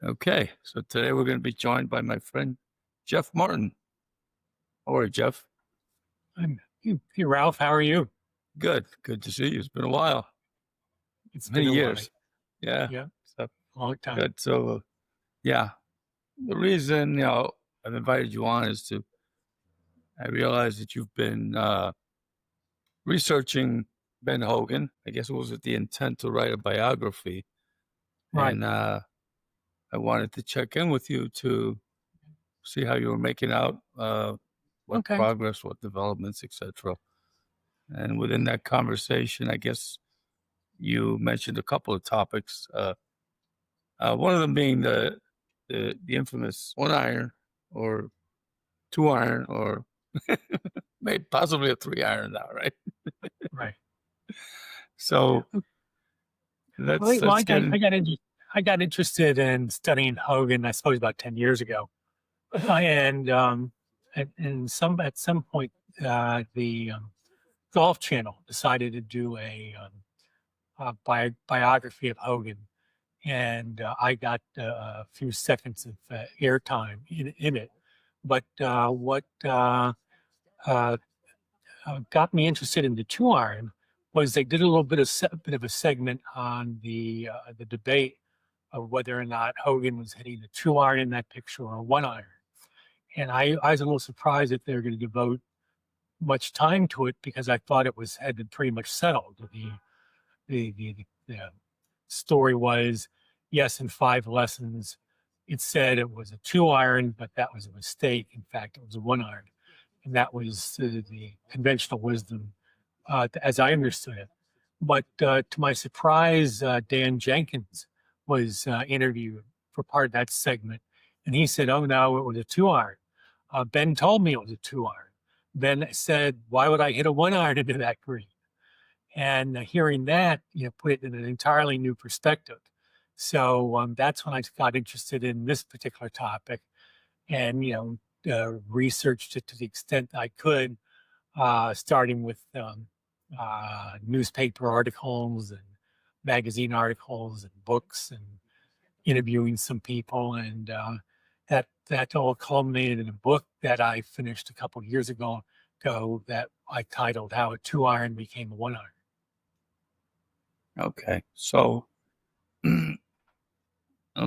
Okay, so today we're going to be joined by my friend Jeff Martin. How are you, Jeff? Hey, Ralph, how are you? Good to see you. It's been a while, It's been many a while. years. Yeah, Yeah, so long time. good. So, yeah, the reason I've invited you on is I realize that you've been researching Ben Hogan. I guess it was with the intent to write a biography, Right. and I wanted to check in with you to see how you were making out, what Okay. progress, what developments, etc. And within that conversation, I guess you mentioned a couple of topics. One of them being the infamous one iron or two iron or maybe possibly a three iron now, right? Right. So Well, let's get in. I got interested in studying Hogan, I suppose, about 10 years ago. And at some point, the Golf Channel decided to do a biography of Hogan, and I got a few seconds of airtime in it. But what uh, got me interested in the two iron was they did a little bit of a segment on the debate of whether or not Hogan was hitting the two iron in that picture or one iron. And I was a little surprised that they were going to devote much time to it because I thought it was had been pretty much settled. The story was, yes, in 5 lessons, it said it was a two iron, but that was a mistake. In fact, it was a one iron, and that was the conventional wisdom as I understood it. But to my surprise, Dan Jenkins was interviewed for part of that segment, and he said, "Oh no, it was a two iron." Ben told me it was a two iron. Ben said, "Why would I hit a one iron into that green?" And hearing that, put it in an entirely new perspective. So that's when I got interested in this particular topic, and researched it to the extent I could, starting with newspaper articles and magazine articles and books and interviewing some people, and that all culminated in a book that I finished a couple of years ago that I titled "How a Two Iron Became a One Iron." Okay, so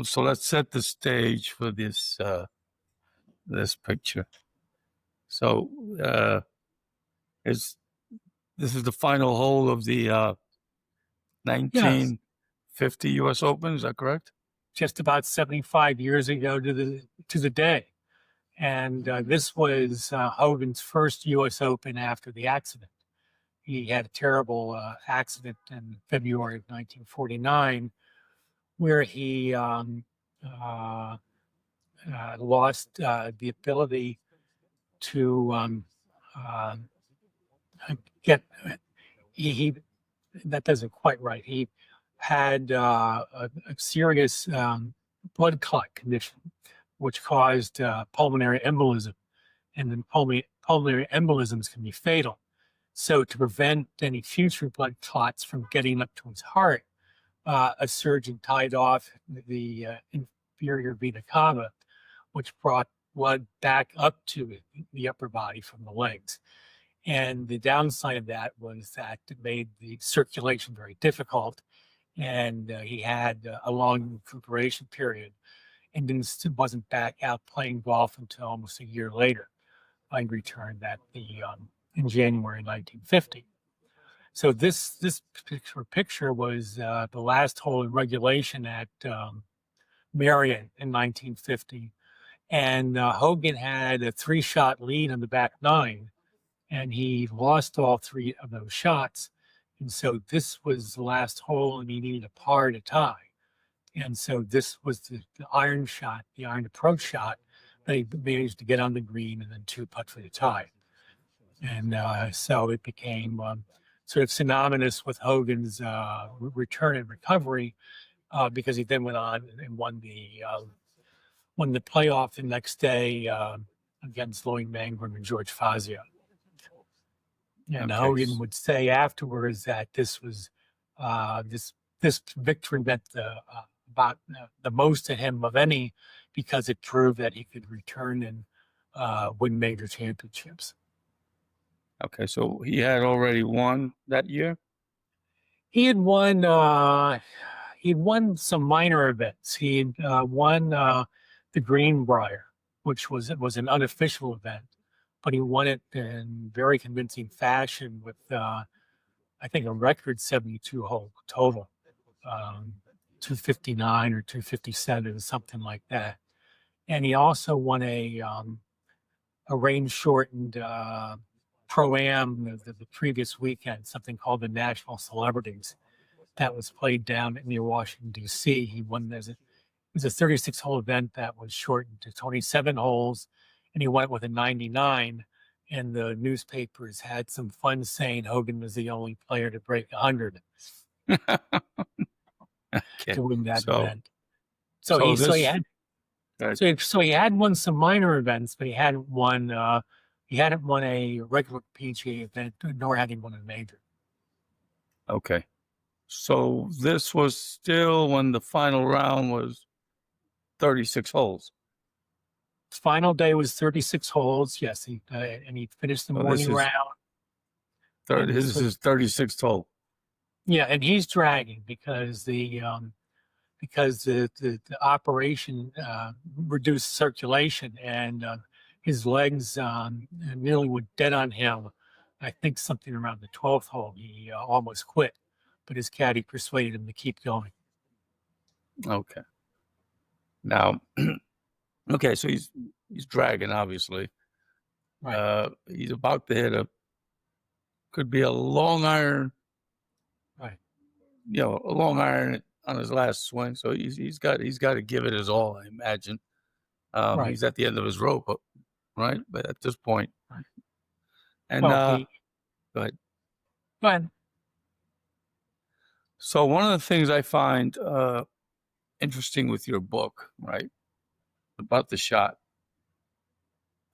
so let's set the stage for this picture. So is this is the final hole of the Yes, 1950 U.S. Open? Is that correct? just about 75 years ago to the day. And this was Hogan's first U.S. Open after the accident. He had a terrible accident in February of 1949 where he uh, lost the ability to uh, get, he that doesn't quite right. He had a serious blood clot condition, which caused pulmonary embolism, and then pulmonary embolisms can be fatal. So, to prevent any future blood clots from getting up to his heart, a surgeon tied off the inferior vena cava, which brought blood back up to the upper body from the legs. And the downside of that was that it made the circulation very difficult, and he had a long recuperation period, and then wasn't back out playing golf until almost a year later. I returned that in January 1950. So this particular picture was the last hole in regulation at Marion in 1950, and Hogan had a three-shot lead on the back nine, and he lost all three of those shots. And so this was the last hole, and he needed a par to tie. And so this was the iron shot, the iron approach shot that he managed to get on the green and then two putt for the tie. And so it became sort of synonymous with Hogan's return and recovery because he then went on and won the playoff the next day against Lloyd Mangrum and George Fazio. And Okay. Hogan would say afterwards that this was this victory meant about the most to him of any, because it proved that he could return and win major championships. Okay, so he had already won that year. He had won. He'd won some minor events. He won the Greenbrier, which was an unofficial event, but he won it in very convincing fashion with I think a record 72 hole total, 259 or 257, something like that. And he also won a rain shortened pro-am the previous weekend, something called the National Celebrities, that was played down near Washington, D.C. He won it was a 36 hole event that was shortened to 27 holes, and he won it with a 99. And the newspapers had some fun saying Hogan was the only player to break 100 Okay, to win that so event. So he had Right. so he had won some minor events, but he hadn't won a regular PGA event, nor had he won a major. Okay. So this was still when the final round was 36 holes. His final day was 36 holes. Yes, and he finished the Oh, morning round. This is his 36th hole. Yeah, and he's dragging because the operation reduced circulation, and his legs nearly went dead on him. I think something around the 12th hole, he almost quit, but his caddy persuaded him to keep going. Okay. Now, okay, so he's dragging, obviously. Right. He's about to hit could be a long iron. Right. A long iron on his last swing. So he's got to give it his all, I imagine. Right. He's at the end of his rope, right? But at this point, Right. and Well, go ahead. Go ahead. So one of the things I find interesting with your book, right, about the shot,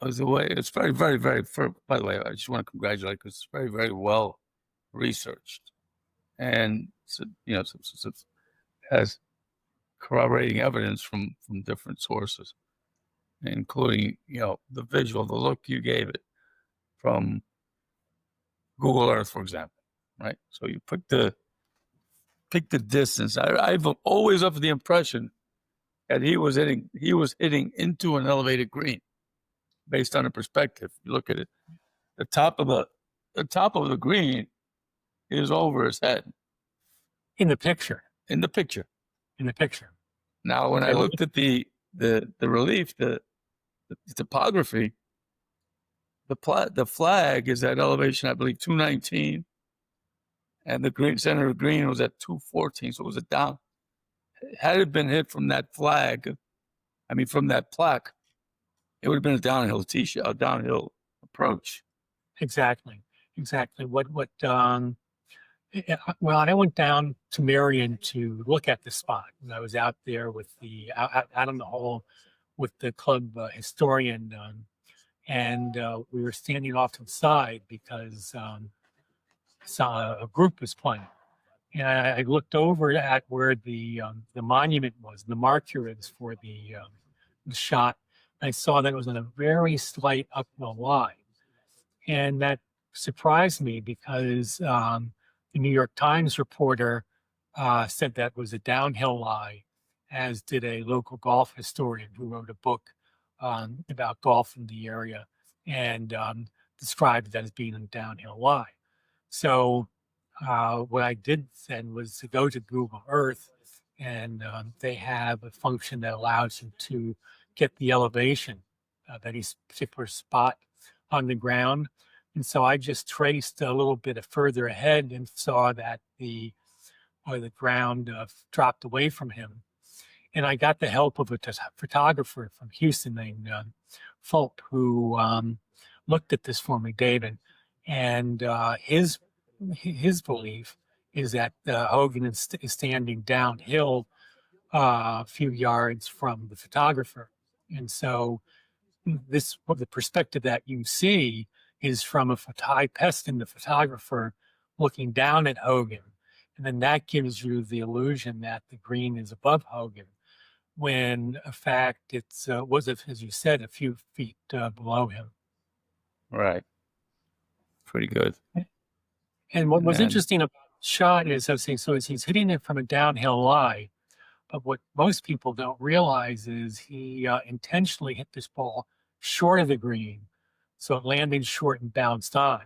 was the way it's very, very, very. By the way, I just want to congratulate because it's very, very well researched, and so, has corroborating evidence from different sources, including the visual, the look you gave it from Google Earth, for example, right? So you pick the distance. I've always up the impression that he was hitting into an elevated green based on the perspective. You look at it, the top of the green is over his head. In the picture. Now, when I looked at the relief, the topography, the flag is at elevation, I believe, 219, and the center of the green was at 214. So it was a down. Had it been hit from that flag, from that plaque, it would have been a downhill tee shot, a downhill approach. Exactly. Well, I went down to Marion to look at the spot, and I was out there with out on the hole with the club historian, and we were standing off to the side because a group was playing. And I looked over at where the monument was, the marker is for the shot. I saw that it was on a very slight uphill lie, and that surprised me because the New York Times reporter said that was a downhill lie, as did a local golf historian who wrote a book about golf in the area and described it as being a downhill lie. So what I did then was to go to Google Earth, and they have a function that allows you to get the elevation of any particular spot on the ground. And so I just traced a little bit further ahead and saw that the ground dropped away from him. And I got the help of a photographer from Houston named Fulp, who looked at this for me, David. And his belief is that Hogan is standing downhill a few yards from the photographer. And so the perspective that you see is from Ty Peston, the photographer, looking down at Hogan. And then that gives you the illusion that the green is above Hogan. when in fact it's was, as you said, a few feet below him. Right. Pretty good. And what And was then, interesting about the shot is, I was saying, so as he's hitting it from a downhill lie, but what most people don't realize is he intentionally hit this ball short of the green, so it landed short and bounced on.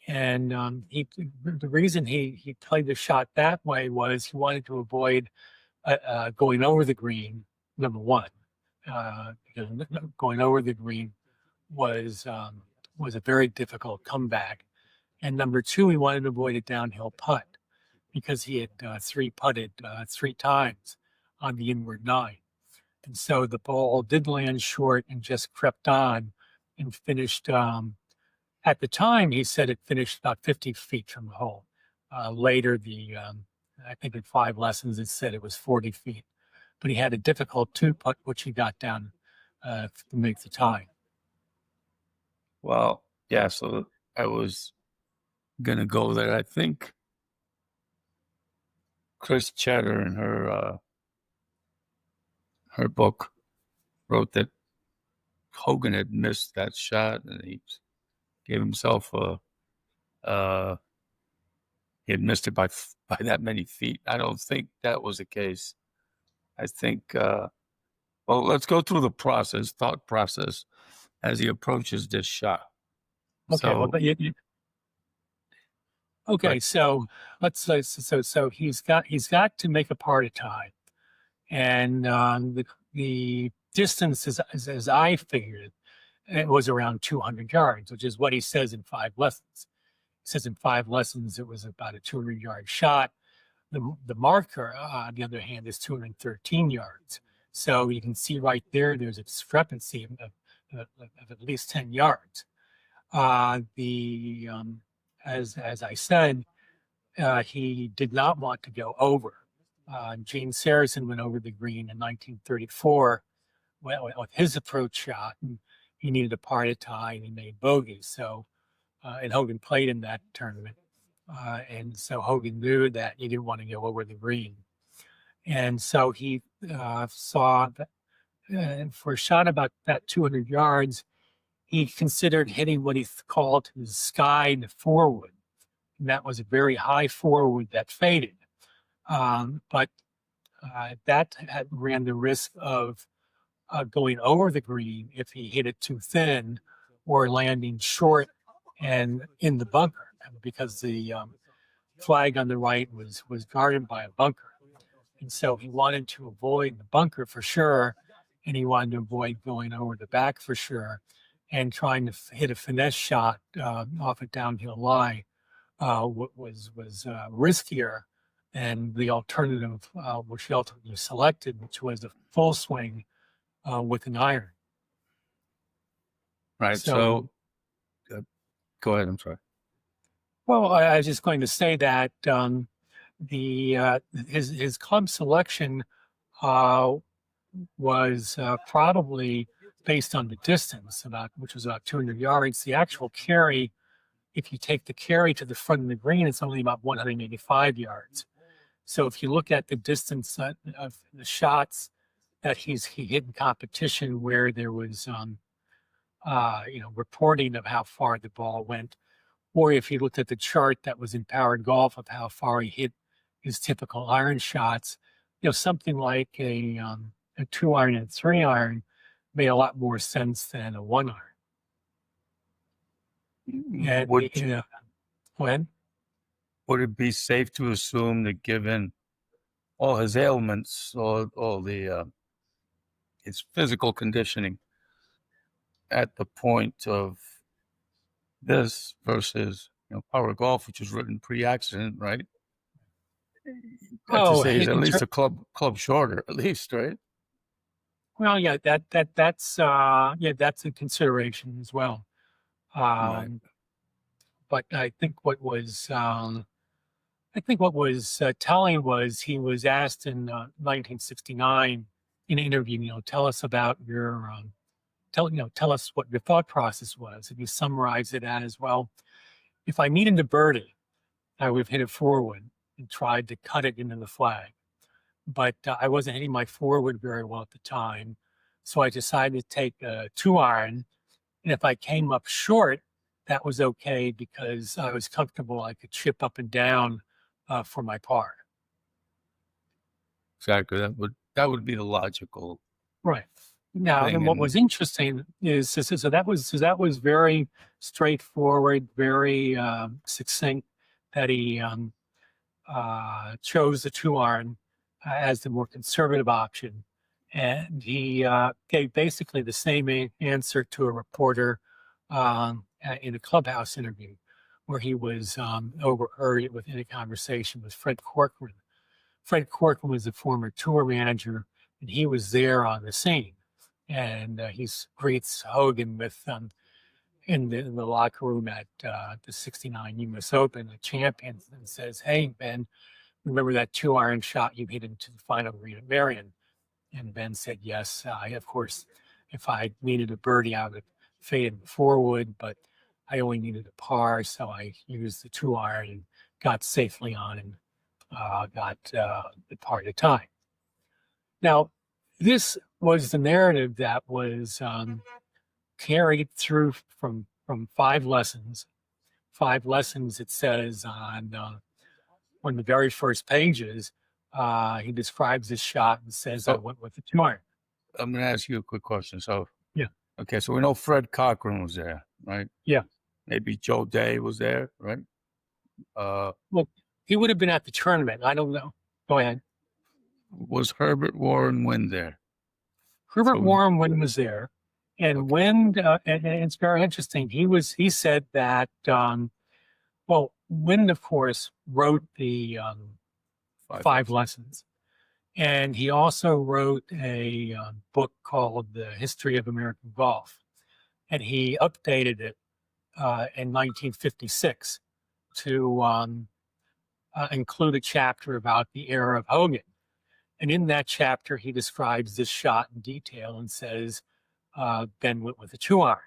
And the reason he played the shot that way was he wanted to avoid going over the green, number one, because going over the green was a very difficult comeback. And number two, he wanted to avoid a downhill putt because he had three putted 3 times on the inward 9. And so the ball did land short and just crept on and finished. At the time, he said it finished about 50 feet from the hole. Later, I think in 5 lessons, it said it was 40 feet. But he had a difficult 2 putt, which he got down to make the tie. well, yeah, so I was going to go there. I think Chris Cheddar in her book wrote that Hogan had missed that shot and he gave himself he had missed it by that many feet. I don't think that was the case. I think well, let's go through the thought process as he approaches this shot. Okay, well, So, but okay, but so let's say so he's got to make a par to tie, and the distance as I figured it was around 200 yards, which is what he says in 5 lessons. He says in 5 lessons it was about a 200-yard shot. The marker, on the other hand, is 213 yards. So you can see right there, there's a discrepancy of at least 10 yards. As I said, he did not want to go over. Gene Sarazen went over the green in 1934 with his approach shot, and he needed a par to tie, and he made bogey. So, and Hogan played in that tournament. And so Hogan knew that he didn't want to go over the green. And so he saw that for a shot about that 200 yards, he considered hitting what he called his skied forward. And that was a very high forward that faded. But that ran the risk of going over the green if he hit it too thin or landing short and in the bunker because the flag on the right was guarded by a bunker. And so he wanted to avoid the bunker for sure, and he wanted to avoid going over the back for sure, and trying to hit a finesse shot off a downhill lie was riskier than the alternative, which he ultimately selected, which was the full swing with an iron. right. So go ahead. I'm sorry. Well, I was just going to say that his club selection was probably based on the distance, which was about 200 yards. The actual carry, if you take the carry to the front of the green, it's only about 185 yards. So if you look at the distance of the shots that he hit in competition, where there was reporting of how far the ball went, or if you looked at the chart that was in Power Golf of how far he hit his typical iron shots, something like a 2-iron and 3-iron made a lot more sense than a 1-iron. And would it be safe to assume that given all his ailments, all the his physical conditioning at the point of this versus Power Golf, which was written pre-accident, right? I have to say he's at least a club shorter, at least, right? Well, yeah, that's a consideration as well. Right. But I think what was telling was he was asked in 1969 in an interview, tell us about your tell us what your thought process was. If you summarize it as, well, if I needed to bird it, I would have hit it forward and tried to cut it into the flag. but I wasn't hitting my forward very well at the time. So I decided to take a 2-iron. And if I came up short, that was okay because I was comfortable. I could chip up and down for my par. Exactly. That would be the logical Right. Now, thing. and what And was interesting is so that was very straightforward, very succinct. That he chose the 2-iron as the more conservative option, and he gave basically the same answer to a reporter in a clubhouse interview, where he was overheard within a conversation with Fred Corcoran. Fred Corcoran was a former tour manager, and he was there on the scene. And he greets Hogan with in the locker room at the '69 U.S. Open, the champion, and says, "Hey Ben, remember that 2-iron shot you hit into the final green at Marion?" And Ben said, "Yes, of course. If I needed a birdie, I would have faded forward, but I only needed a par, so I used the 2-iron and got safely on and got the par to tie." Now, this was the narrative that was carried through from 5 lessons. 5 lessons, it says on one of the very first pages. He describes his shot and says, "I so went with the 2-iron." I'm going to ask you a quick question. So, Yeah, okay, so we know Fred Cochran was there, right? yeah. Maybe Joe Day was there, right? Uh, Well, he would have been at the tournament. I don't know. Go ahead. was Herbert Warren Wynn there? Herbert So, Warren Wynn was there, and okay, when and it's very interesting. He said that well, Wynn, of course, wrote the 5 5 lessons. lessons. And he also wrote a book called The History of American Golf. And he updated it in 1956 to include a chapter about the era of Hogan. And in that chapter, he describes this shot in detail and says, Ben went with a 2-iron.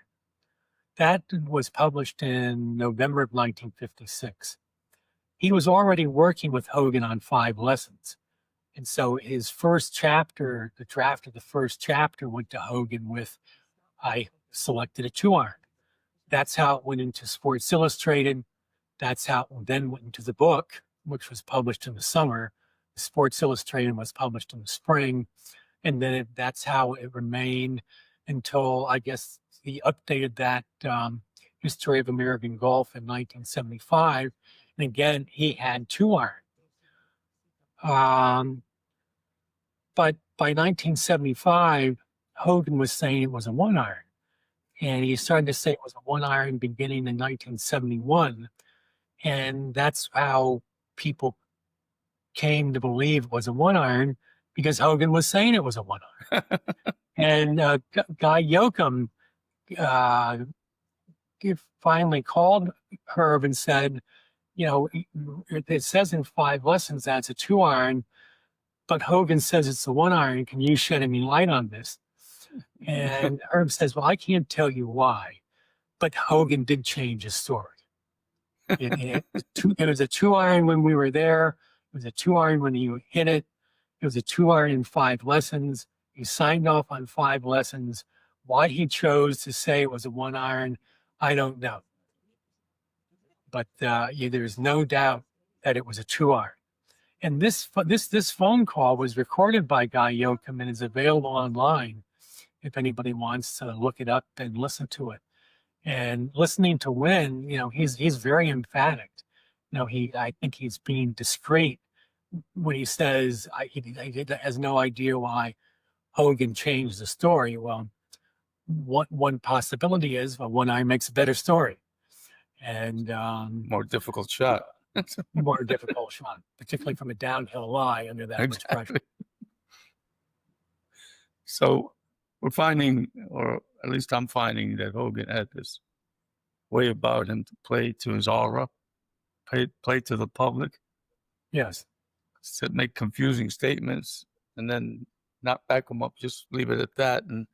That was published in November of 1956. He was already working with Hogan on 5 lessons. And so his first chapter, the draft of the first chapter, went to Hogan with, "I selected a 2-iron." That's how it went into Sports Illustrated. That's how it then went into the book, which was published in the summer. Sports Illustrated was published in the spring. And then that's how it remained until, I guess, he updated that History of American Golf in 1975. And again, he had 2-iron. But by 1975, Hogan was saying it was a 1-iron. And he started to say it was a 1-iron beginning in 1971. And that's how people came to believe it was a 1-iron, because Hogan was saying it was a 1-iron. And Guy Yoakum finally called Herb and said, it says in 5 lessons that it's a 2-iron, but Hogan says it's a 1-iron. Can you shed any light on this? And Herb says, "Well, I can't tell you why, but Hogan did change his story. It was a 2-iron when we were there. It was a 2-iron when you hit it. It was a 2-iron in 5 lessons. He signed off on 5 lessons. Why he chose to say it was a 1-iron, I don't know. But there's no doubt that it was a 2-iron." And this phone call was recorded by Guy Yoakum and is available online if anybody wants to look it up and listen to it. And listening to Wynn, he's very emphatic. I think he's being discreet when he says he has no idea why Hogan changed the story. Well, one possibility is, well, 1-iron makes a better story, and more difficult shot. more difficult shot, particularly from a downhill lie under that much pressure. Exactly. So we're finding, or at least I'm finding, that Hogan had this way about him to play to his aura, play to the public, Yes. to make confusing statements, and then not back them up, just leave it at that and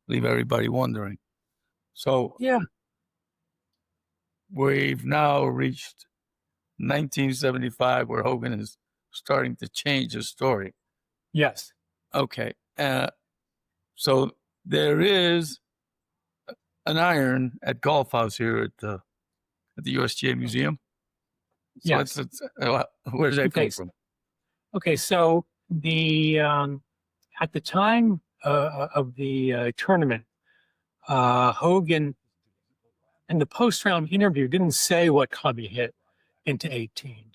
leave everybody wondering. So Yeah. we've now reached 1975, where Hogan is starting to change his story. Yes. Okay. So there is an iron at Golf House here at the USGA Museum. So Yes. where does that Okay. come from? Okay. So the at the time of the tournament, Hogan in the post-round interview didn't say what club he hit into 18.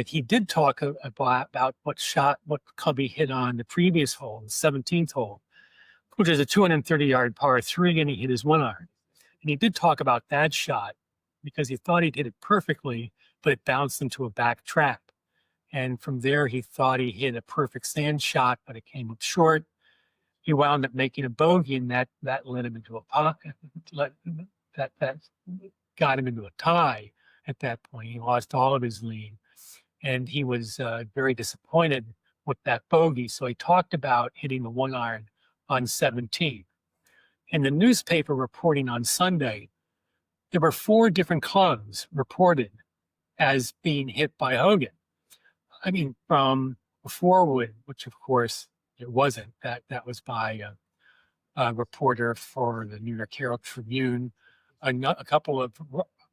He did talk about what club he hit on the previous hole, the 17th hole, which is a 230-yard par three, and he hit his one iron. And he did talk about that shot because he thought he'd hit it perfectly, but it bounced into a back trap. And from there, he thought he hit a perfect sand shot, but it came up short. He wound up making a bogey, and that led him into a pocket. That got him into a tie at that point. He lost all of his lead, and he was very disappointed with that bogey. So he talked about hitting the one iron on 17. In the newspaper reporting on Sunday, there were 4 different clubs reported as being hit by Hogan. I mean, from a 4-wood, which of course it wasn't. That was by a reporter for the New York Herald Tribune. A couple of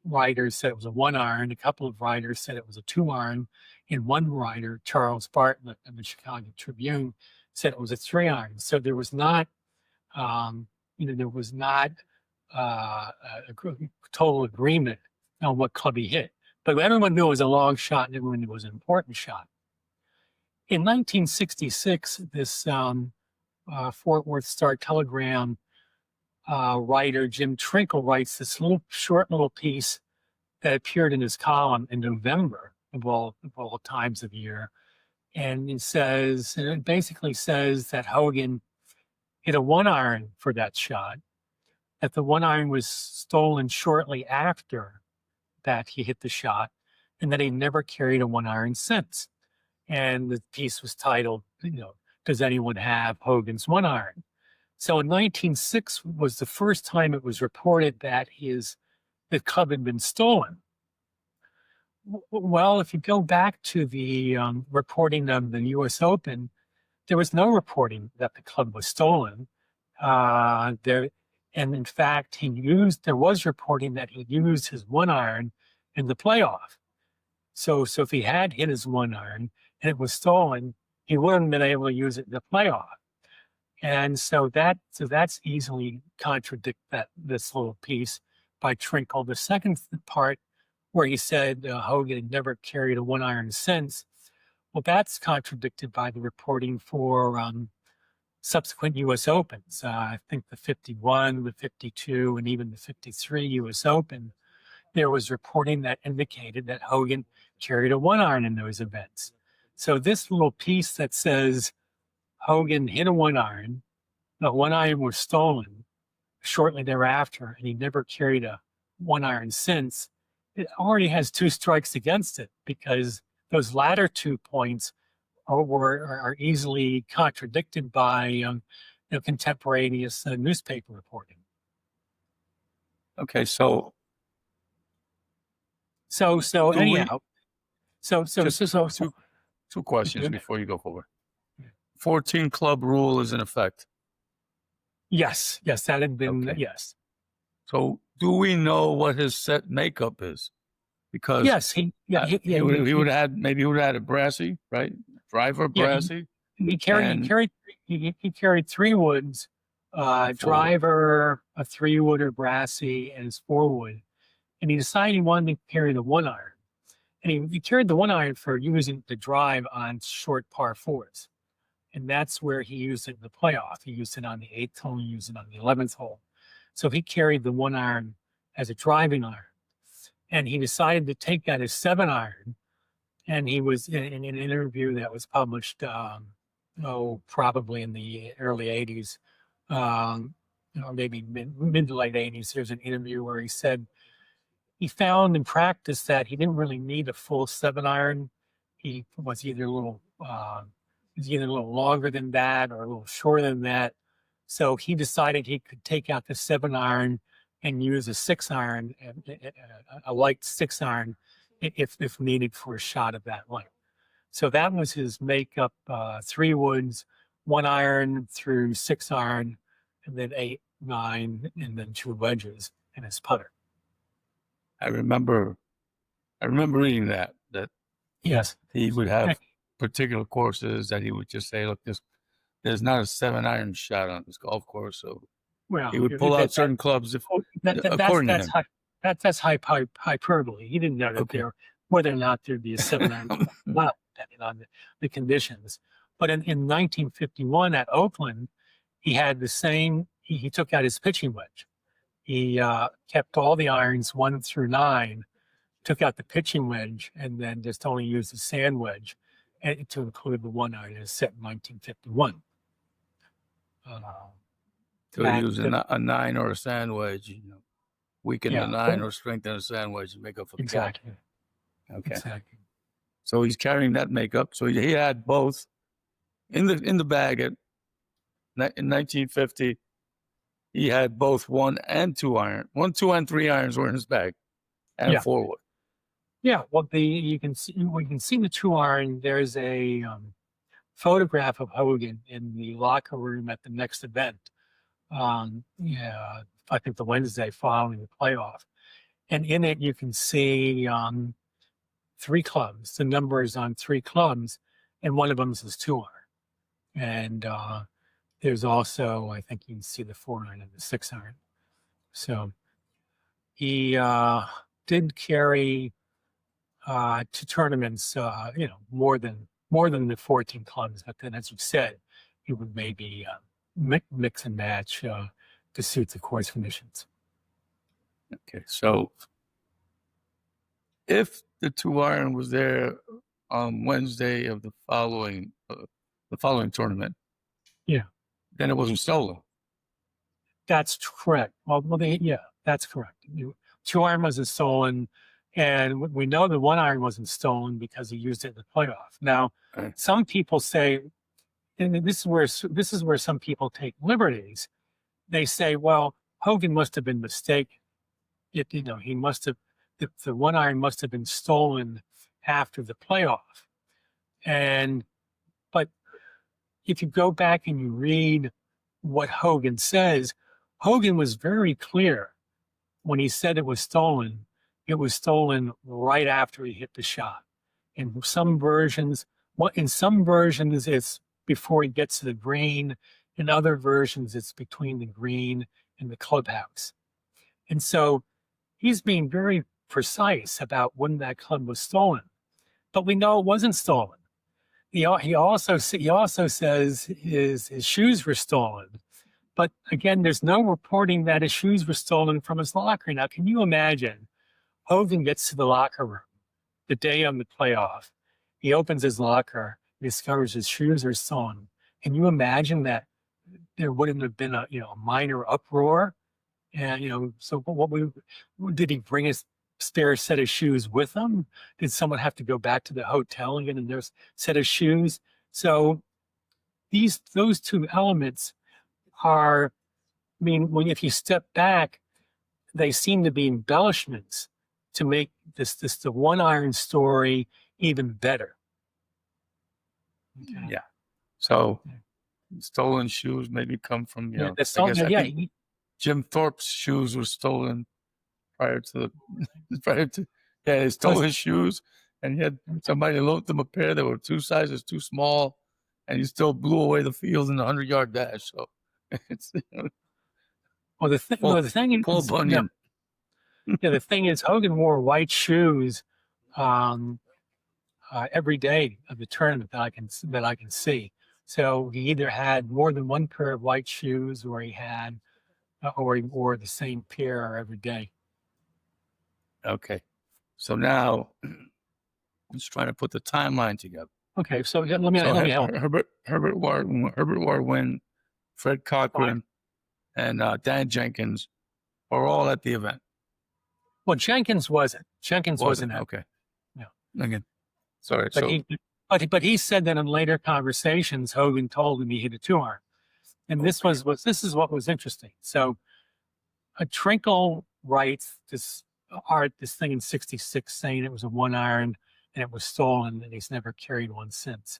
writers said it was a 1 iron. A couple of writers said it was a 2 iron. And one writer, Charles Bartlett of the Chicago Tribune, said it was a 3 iron. So there was not, there was not a total agreement on what club he hit. But everyone knew it was a long shot, and everyone knew it was an important shot. In 1966, this Fort Worth Star-Telegram writer, Jim Trinkle, writes this short little piece that appeared in his column in November of all times of year. And it basically says that Hogan hit a 1 iron for that shot, that the 1 iron was stolen shortly after that he hit the shot, and that he never carried a 1 iron since. And the piece was titled, does anyone have Hogan's 1 iron? So in 1906 was the first time it was reported that the club had been stolen. Well, if you go back to the reporting of the U.S. Open, there was no reporting that the club was stolen. And in fact, there was reporting that he used his 1 iron in the playoff. So if he had hit his 1 iron and it was stolen, he wouldn't have been able to use it in the playoff. And so that's easily contradict this little piece by Trinkle. The second part where he said Hogan had never carried a 1 iron since, well, that's contradicted by the reporting for subsequent U.S. Opens. I think the 51, the 52, and even the 53 U.S. Open, there was reporting that indicated that Hogan carried a 1 iron in those events. So this little piece that says Hogan hit a 1 iron, the 1 iron was stolen shortly thereafter, and he never carried a 1 iron since, it already has 2 strikes against it, because those latter 2 points are easily contradicted by contemporaneous newspaper reporting. Okay, so anyhow, two questions before you go forward. 14 club rule is in effect. Yes, that had been Okay. yes. So do we know what his set makeup is? Because yes, he would have had a brassy, right? Driver brassy. He carried 3 woods, driver, a 3-wooder brassy, and his 4-wood. And he decided he wanted to carry the 1 iron. And he carried the 1 iron for using the drive on short par 4s. And that's where he used it in the playoff. He used it on the 8th hole, he used it on the 11th hole. So he carried the 1 iron as a driving iron. And he decided to take out his 7 iron. And he was in an interview that was published, probably in the early 80s, maybe mid to late 80s. There's an interview where he said he found in practice that he didn't really need a full 7 iron. He was either a little longer than that or a little shorter than that. So he decided he could take out the 7 iron and use a 6 iron, a light 6 iron, if needed for a shot of that length. So that was his makeup, 3 woods, 1 iron through 6 iron, and then 8, 9, and then 2 wedges in his putter. I remember reading that Yes. he would have particular courses that he would just say, look, there's not a 7 iron shot on this golf course. So Well, he would pull out certain clubs according to him. That's hyperbole. He didn't know that whether or not there'd be a 7 iron shot, depending on the conditions. But in 1951 at Oakland, he had the same. He took out his pitching wedge. He kept all the irons 1 through 9, took out the pitching wedge, and then just only used the sand wedge to include the 1 iron as set in 1951. So he used a 9 or a sand wedge, weaken the 9 or strengthen a sand wedge to make up for the gap. Okay. Exactly. So he's carrying that makeup. So he had both in the bag in 1950. He had both 1 and 2 iron. 1, 2, and 3 irons were in his bag, and a 4 wood. Yeah. Well, we can see the 2 iron. There's a photograph of Hogan in the locker room at the next event. I think the Wednesday following the playoff, and in it you can see 3 clubs. The number is on 3 clubs, and one of them is 2 iron. And there's also, I think you can see the 4 iron and the 6 iron. So he did carry to tournaments, more than the 14 clubs. But then, as you said, he would maybe mix and match to suit the course conditions. Okay, so if the 2 iron was there on Wednesday of the following tournament, then it wasn't stolen. That's correct. That's correct. 2 iron wasn't stolen, and we know the 1 iron wasn't stolen because he used it in the playoff. Now, some people say, and this is where some people take liberties. They say, well, Hogan must have been mistaken. He must have the 1 iron must have been stolen after the playoff. But if you go back and you read what Hogan says, Hogan was very clear when he said it was stolen. It was stolen right after he hit the shot. In some versions, it's before he gets to the green. In other versions, it's between the green and the clubhouse. And so he's being very precise about when that club was stolen. But we know it wasn't stolen. He also says his shoes were stolen. But again, there's no reporting that his shoes were stolen from his locker. Now, can you imagine? Hogan gets to the locker room the day of the playoff. He opens his locker, discovers his shoes are stolen. Can you imagine that there wouldn't have been a minor uproar? And so did he bring his spare set of shoes with him? Did someone have to go back to the hotel and get another set of shoes? So those 2 elements are, if you step back, they seem to be embellishments to make the 1 iron story even better. Okay. Yeah. So stolen shoes maybe come from Jim Thorpe's shoes were stolen prior to he stole his shoes, and he had somebody loaned him a pair that were 2 sizes too small, and he still blew away the field in the 100-yard dash. So it's the thing is, Paul Bunyan. The thing is, Hogan wore white shoes every day of the tournament that I can see. So he either had more than 1 pair of white shoes, or he wore the same pair every day. Okay, so now let's try to put the timeline together. Okay, so let me help. Herbert Ward, Fred Cochran, and Dan Jenkins are all at the event. Well, Jenkins wasn't. Wasn't. Okay. Yeah. Again, sorry. But he said that in later conversations, Hogan told him he hit a 2 iron, and this is what was interesting. So, Trinkle writes this thing in '66 saying it was a 1 iron. and it was stolen, and he's never carried one since.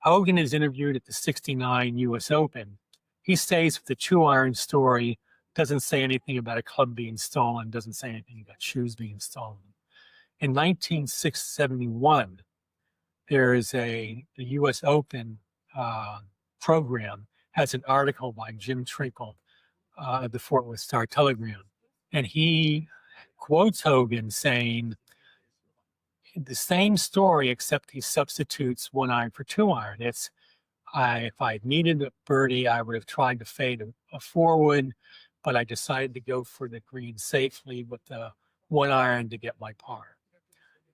Hogan is interviewed at the '69 U.S. Open. He stays with the 2-iron story, doesn't say anything about a club being stolen, doesn't say anything about shoes being stolen. In 1971, there is the U.S. Open program has an article by Jim Trinkle of the Fort Worth Star-Telegram, and he quotes Hogan saying the same story, except he substitutes 1-iron for 2-iron. It's if I needed a birdie, I would have tried to fade a forward, but I decided to go for the green safely with the 1-iron to get my par.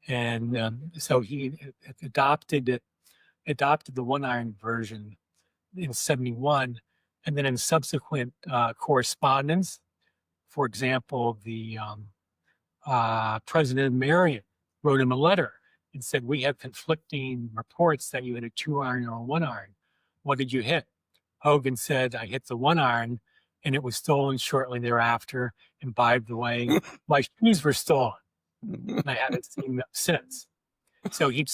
And so he adopted the 1-iron version in '71, and then in subsequent correspondence, for example, the President of Marion wrote him a letter and said, "We have conflicting reports that you hit a 2-iron or a 1-iron. What did you hit?" Hogan said, "I hit the 1-iron, and it was stolen shortly thereafter. And by the way, my shoes were stolen, and I haven't seen them since." So he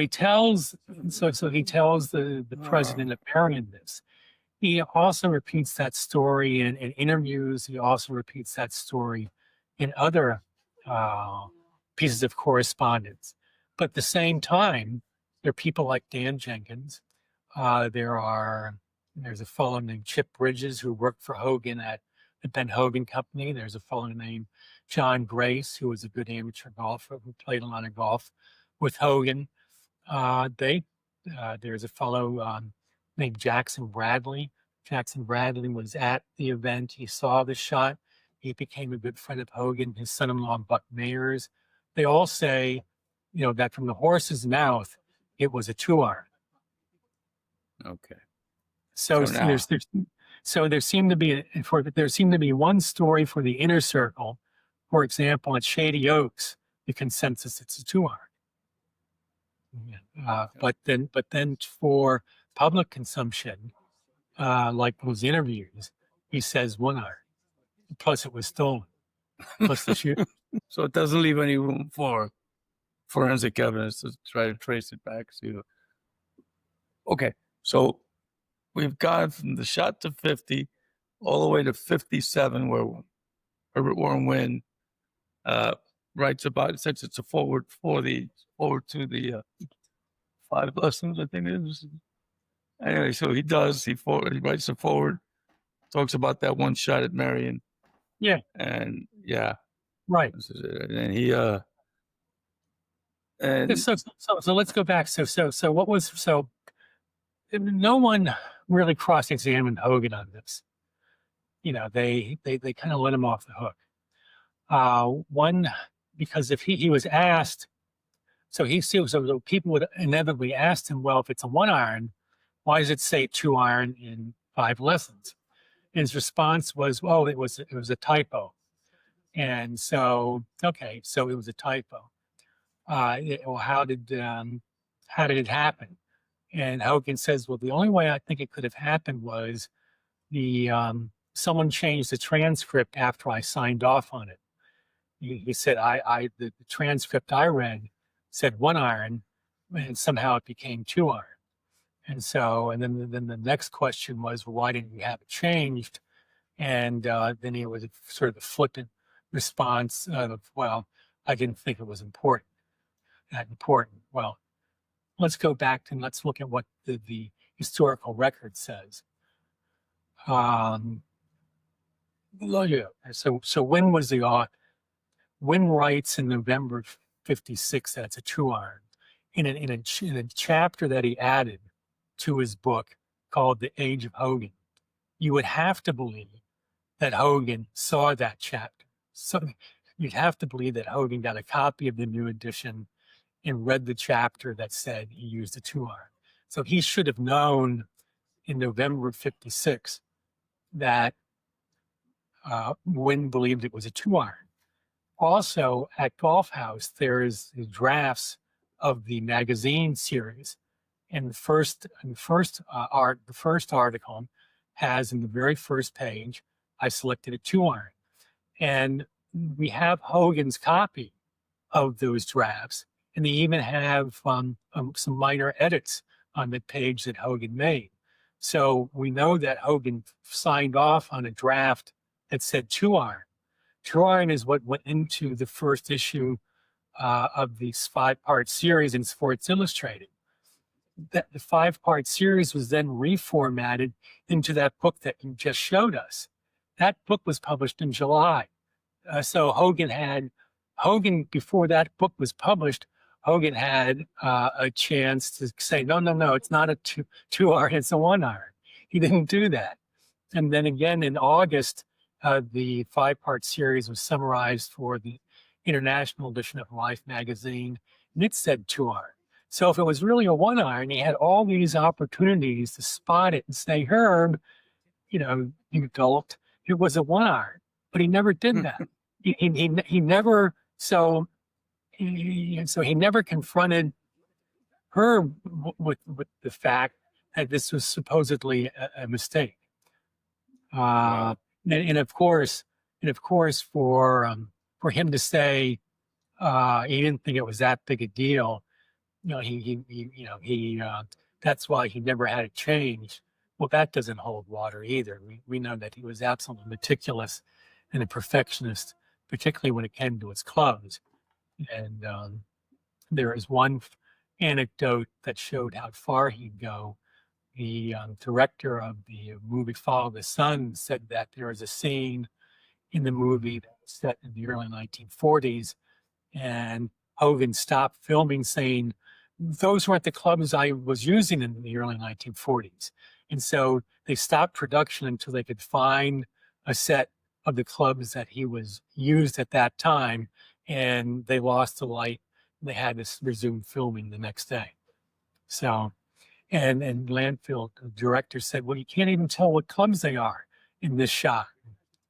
tells the President of Marion this. He also repeats that story in interviews. He also repeats that story in other pieces of correspondence. But at the same time, there are people like Dan Jenkins. There's a fellow named Chip Bridges who worked for Hogan at the Ben Hogan Company. There's a fellow named John Grace, who was a good amateur golfer who played a lot of golf with Hogan. There's a fellow named Jackson Bradley. Jackson Bradley was at the event. He saw the shot. He became a good friend of Hogan. His son-in-law, Buck Mayers. They all say, that from the horse's mouth, it was a 2-iron. Okay. So there seemed to be one story for the inner circle. For example, at Shady Oaks, the consensus it's a 2-iron. But then for public consumption, like those interviews, he says 1-iron. Plus, it was stolen. Plus the shoe. So it doesn't leave any room for forensic evidence to try to trace it back to. Okay, so we've gone from the shot to 50 all the way to 57, where Herbert Warren Wynn writes about it, says it's a forward to the 5 lessons, I think it is. Anyway, so he writes a forward, talks about that one shot at Marion. Yeah. And yeah. Right. And he and so let's go back. So what was no one really cross-examined Hogan on this. They kind of let him off the hook. Because if he was asked, so people would inevitably ask him, well, if it's a 1-iron, why does it say 2-iron in 5 lessons? And his response was, well, it was a typo. And so, okay, so it was a typo. How did it happen? And Hogan says, well, the only way I think it could have happened was someone changed the transcript after I signed off on it. He said, the transcript I read said 1-iron, and somehow it became 2-iron. And so, and then the next question was, well, why didn't you have it changed? And then it was sort of the flippant response of, well, I didn't think it was that important. Well, let's go back and let's look at what the historical record says. So when was Wynn writes in November '56 that it's a 2-iron in a chapter that he added to his book called The Age of Hogan. You would have to believe that Hogan saw that chapter. So you'd have to believe that Hogan got a copy of the new edition and read the chapter that said he used a 2-iron. So he should have known in November of '56 that Wynn believed it was a 2-iron. Also, at Golf House, there is drafts of the magazine series, and the first article has in the very first page, I selected a 2-iron, and we have Hogan's copy of those drafts, And they even have some minor edits on the page that Hogan made. So we know that Hogan signed off on a draft that said 2-iron. 2-iron is what went into the first issue of this 5-part series in Sports Illustrated. That the 5-part series was then reformatted into that book that you just showed us. That book was published in July. So Hogan, before that book was published, Hogan had a chance to say, no, it's not a 2-iron, it's a 1-iron. He didn't do that. And then again in August, the 5-part series was summarized for the international edition of Life magazine, and it said 2-iron. So if it was really a 1-iron, he had all these opportunities to spot it and say, Herb, you adult, it was a 1-iron, but he never did that. He never, so he never confronted Herb with the fact that this was supposedly a mistake. Wow. And of course, for him to say he didn't think it was that big a deal, that's why he never had it changed. Well, that doesn't hold water either. We know that he was absolutely meticulous and a perfectionist, particularly when it came to his clubs. And there is one anecdote that showed how far he'd go. The director of the movie Follow the Sun said that there is a scene in the movie that was set in the early 1940s, and Hogan stopped filming saying, those weren't the clubs I was using in the early 1940s. And so they stopped production until they could find a set of the clubs that he was used at that time, and they lost the light. They had to resume filming the next day. So, and Landfill, the director, said, well, you can't even tell what clubs they are in this shot.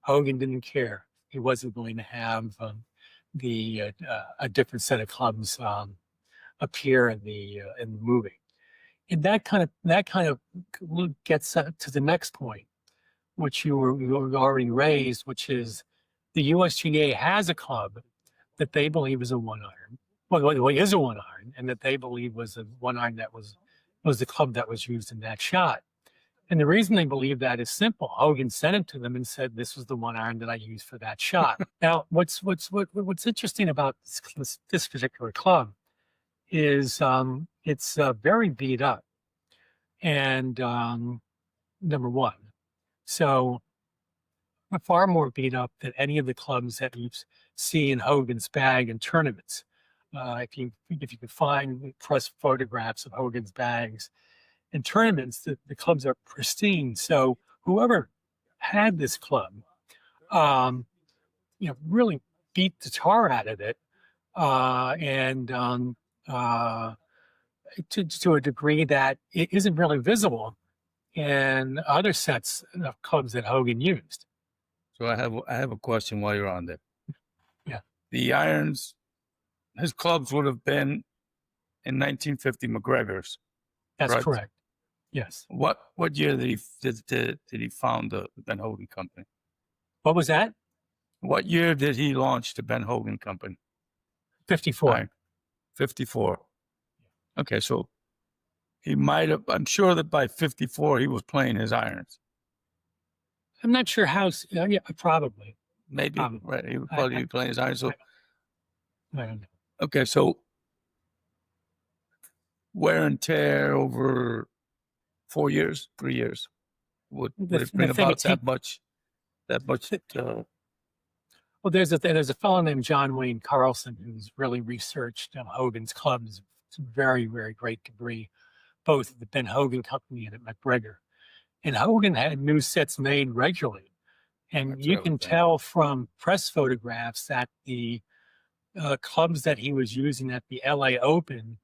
Hogan didn't care. He wasn't going to have a different set of clubs appear in the movie. And that kind of gets to the next point, which you already raised, which is the USGA has a club that they believe is a 1-iron. Well, is a 1-iron, and that they believe was a 1-iron that was the club that was used in that shot. And the reason they believe that is simple. Hogan sent it to them and said, this was the 1-iron that I used for that shot. Now, what's interesting about this particular club is it's very beat up. And number one, so far more beat up than any of the clubs that you see in Hogan's bag in tournaments. If you could find press photographs of Hogan's bags in tournaments, the clubs are pristine. So whoever had this club, really beat the tar out of it, and to a degree that it isn't really visible in other sets of clubs that Hogan used. So I have a question while you're on there. Yeah. The irons, his clubs would have been in 1950 McGregor's. That's right? correct. Yes. What year did he found the Ben Hogan Company? What was that? What year did he launch the Ben Hogan Company? 54. Right. 54. Okay, so he might have. I'm sure that by 54 he was playing his irons. I'm not sure how. Yeah, probably. Maybe right. He would probably be playing his irons. So I don't know. okay, so wear and tear over 4 years, 3 years would it bring about that much? Well, there's a fellow named John Wayne Carlson who's really researched Hogan's clubs to very, very great degree, both at the Ben Hogan Company and at McGregor. And Hogan had new sets made regularly. And That's you what I can was tell from press photographs that the clubs that he was using at the LA Open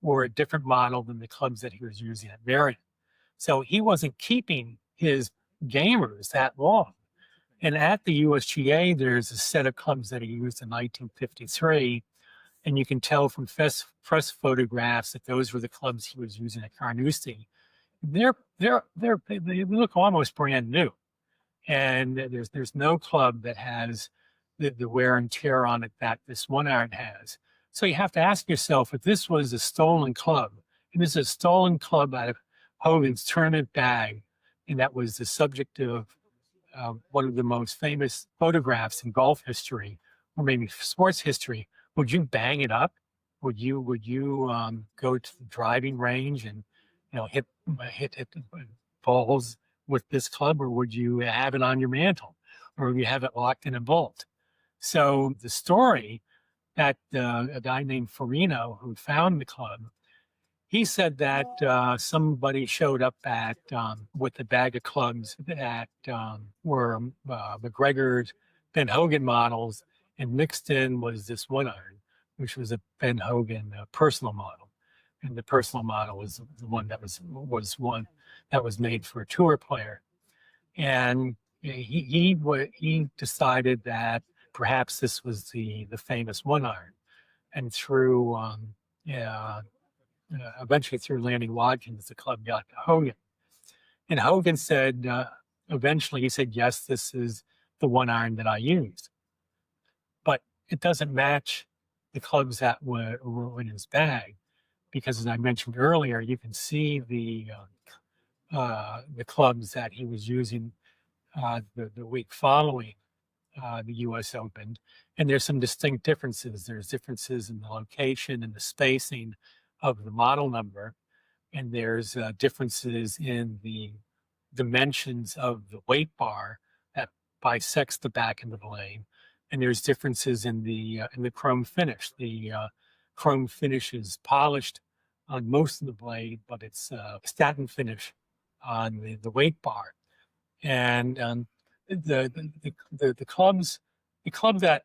were a different model than the clubs that he was using at Variant. So he wasn't keeping his gamers that long. And at the USGA, there's a set of clubs that he used in 1953. And you can tell from press photographs that those were the clubs he was using at Carnoustie. They look almost brand new. And there's no club that has the wear and tear on it that this 1-iron has. So you have to ask yourself, if this was a stolen club, and this is a stolen club out of Hogan's tournament bag, and that was the subject of one of the most famous photographs in golf history, or maybe sports history, would you bang it up? Would you go to the driving range and hit balls with this club, or would you have it on your mantle, or would you have it locked in a vault? So the story that a guy named Farino, who found the club, he said that somebody showed up at with a bag of clubs that were McGregor's Ben Hogan models, and mixed in was this one iron, which was a Ben Hogan personal model, and the personal model was the one that was one that was made for a tour player, and he decided that perhaps this was the famous one iron, and through yeah eventually through Lanny Watkins, the club got to Hogan. And Hogan said, eventually he said, yes, this is the one iron that I used. But it doesn't match the clubs that were in his bag, because as I mentioned earlier, you can see the clubs that he was using the week following the U.S. Open. And there's some distinct differences. There's differences in the location and the spacing of the model number, and there's differences in the dimensions of the weight bar that bisects the back of the blade, and there's differences in the chrome finish. The chrome finish is polished on most of the blade, but it's satin finish on the weight bar. And the club that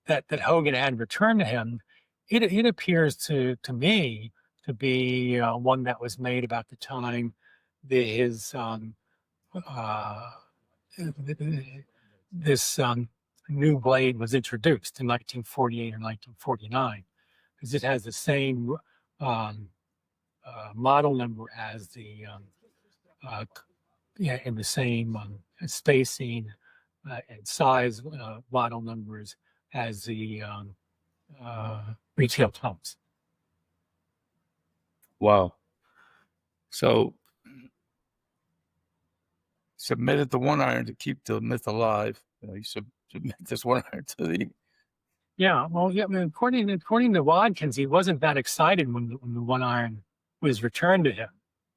that Hogan had returned to him, it appears to me to be one that was made about the time his this new blade was introduced in 1948 or 1949, because it has the same model number as the in the same spacing and size model numbers as the retail clubs. Wow. So submitted the one iron to keep the myth alive. You submit this one iron to the. Yeah, well, yeah. I mean, according to Watkins, he wasn't that excited when the one iron was returned to him.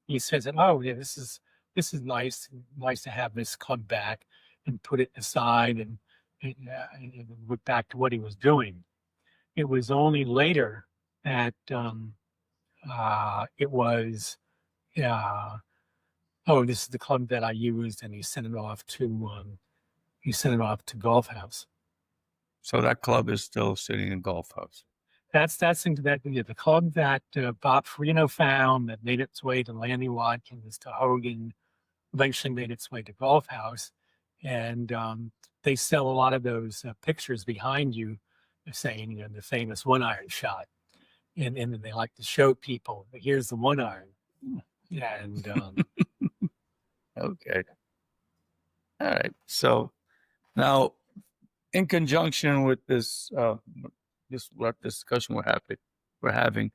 He says that, oh yeah, this is nice to have this club back, and put it aside and went back to what he was doing. It was only later that it was, oh, this is the club that I used, and he sent it off to Golf House. So that club is still sitting in Golf House. That's the club that Bob Farino found, that made its way to Lanny Watkins, to Hogan, eventually made its way to Golf House, and they sell a lot of those pictures behind you, saying the famous one iron shot, and they like to show people, here's the one iron, and okay, all right. So now, in conjunction with this discussion we're having,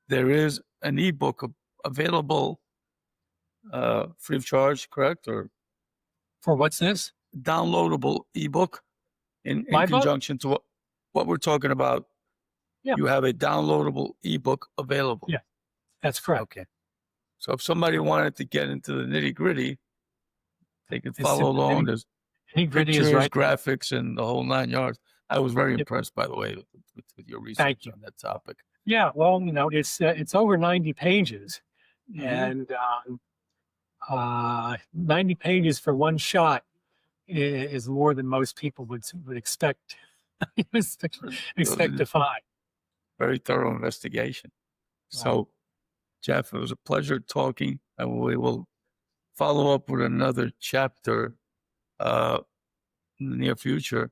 there is an ebook available free of charge, correct? Or for what's this? Downloadable ebook in My book? conjunction to what we're talking about. Yeah. You have a downloadable ebook available. Yeah, that's correct. Okay. So if somebody wanted to get into the nitty-gritty, they could follow along. There's pictures, graphics, and the whole 9 yards. I was very impressed, by the way, with your research on that topic. Yeah, well, it's over 90 pages, and 90 pages for one shot is more than most people would expect to find. Very thorough investigation. Wow. So, Jeff, it was a pleasure talking, and we will follow up with another chapter in the near future.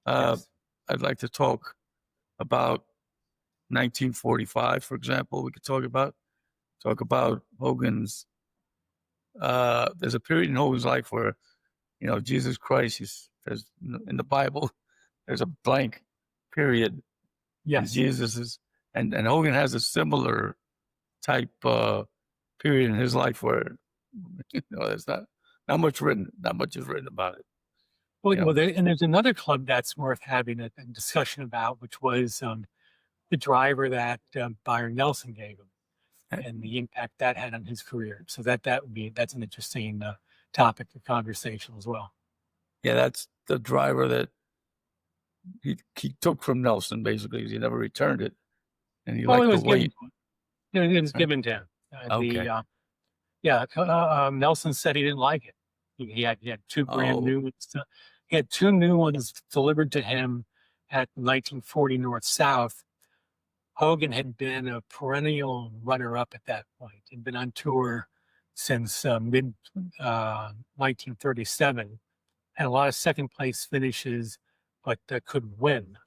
Yes. I'd like to talk about 1945, for example. We could talk about Hogan's. There's a period in Hogan's life where, Jesus Christ, there's in the Bible, there's a blank period And Yes. Jesus is, and Hogan has a similar type period in his life where there's not much is written about it. Well, You know, and there's another club that's worth having a discussion about, which was the driver that Byron Nelson gave him and the impact that had on his career. So that's an interesting topic for conversation as well. yeah, that's the driver that he took from Nelson basically. He never returned it, and he Well, it liked the was given. weight. It was Right? given to him. Okay. Nelson said he didn't like it. He had two brand Oh, new ones. He had two new ones delivered to him at 1940 North South. Hogan had been a perennial runner-up at that point. He'd been on tour since mid 1937, had a lot of second place finishes, but couldn't win,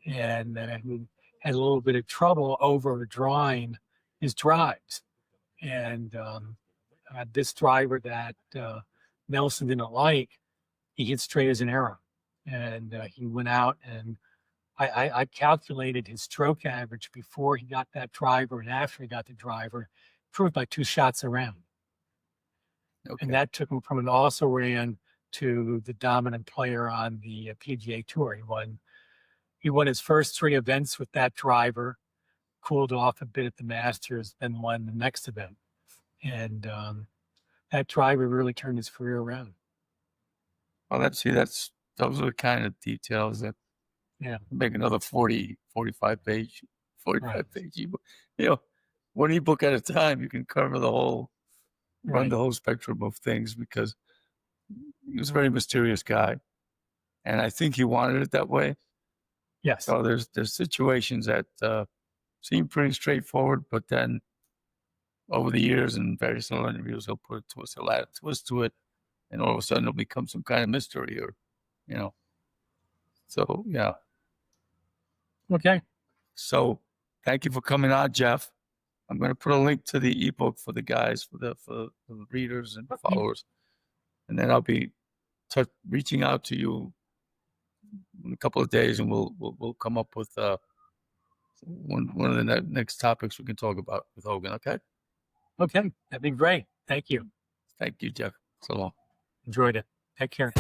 and he had a little bit of trouble over drawing his drives. And this driver that Nelson didn't like, he hit straight as an arrow, and he went out and I calculated his stroke average before he got that driver and after he got the driver, improved by 2 shots around. okay. And that took him from an also ran to the dominant player on the PGA Tour. He won his first 3 events with that driver, cooled off a bit at the Masters, then won the next event. And that driver really turned his career around. Well, those are the kind of details that make another 45 page Right. ebook. You know, one ebook at a time, you can cover the whole, run the whole spectrum of things, because he was a very mysterious guy, and I think he wanted it that way. Yes. So there's situations that seem pretty straightforward, but then over the years and various little interviews, he'll put a twist, he'll add a twist to it, and all of a sudden it'll become some kind of mystery, or So yeah. Okay. So thank you for coming on, Jeff. I'm going to put a link to the ebook for the guys, for the readers and followers, and then I'll be reaching out to you in a couple of days, and we'll come up with one of the next topics we can talk about with Hogan. Okay. Okay. That'd be great. Thank you. Thank you, Jeff. So long. Enjoyed it. Take care.